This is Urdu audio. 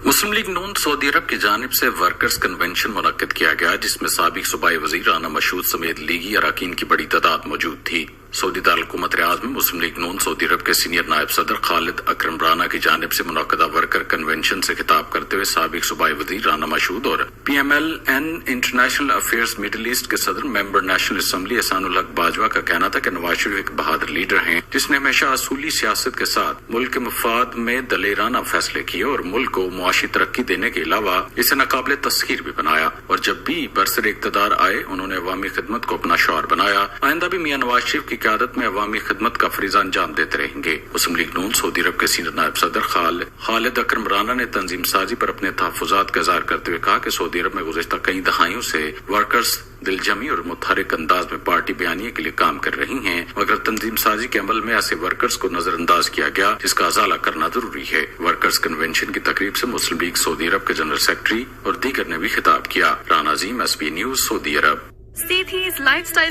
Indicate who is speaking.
Speaker 1: مسلم لیگ نون سعودی عرب کی جانب سے ورکرز کنونشن منعقد کیا گیا، جس میں سابق صوبائی وزیر رانا مشہود سمیت لیگی اراکین کی بڑی تعداد موجود تھی۔ سعودی دارالحکومت ریاض میں مسلم لیگ نون سعودی عرب کے سینئر نائب صدر خالد اکرم رانا کی جانب سے منعقدہ ورکر کنونشن سے خطاب کرتے ہوئے سابق صوبائی وزیر رانا مشہود اور P M L N international affairs middle east کے صدر ممبر نیشنل اسمبلی احسان الحق باجوہ کا کہنا تھا کہ نواز شریف ایک بہادر لیڈر ہیں جس نے ہمیشہ اصولی سیاست کے ساتھ ملک کے مفاد میں دلیرانہ فیصلے کیے اور ملک کو معاشی ترقی دینے کے علاوہ اسے ناقابل تسخیر بھی بنایا، اور جب بھی برسر اقتدار آئے انہوں نے عوامی خدمت کو اپنا شعار بنایا۔ آئندہ بھی میاں نواز شریف کی قیادت میں عوامی خدمت کا فریضہ انجام دیتے رہیں گے۔ مسلم لیگ نون سعودی عرب کے سینئر نائب صدر خالد اکرم رانا نے تنظیم سازی پر اپنے تحفظات کا اظہار کرتے ہوئے کہا کہ سعودی عرب میں گزشتہ کئی دہائیوں سے ورکرز دل جمی اور متحرک انداز میں پارٹی بیانیے کے لیے کام کر رہی ہیں، مگر تنظیم سازی کے عمل میں ایسے ورکرز کو نظر انداز کیا گیا جس کا ازالہ کرنا ضروری ہے۔ ورکرز کنونشن کی تقریب سے مسلم لیگ سعودی عرب کے جنرل سیکرٹری اور دیگر نے بھی خطاب کیا۔ رانا عظیم، ایس بی نیوز، سعودی عرب۔
Speaker 2: سیتھیز لائف سٹائل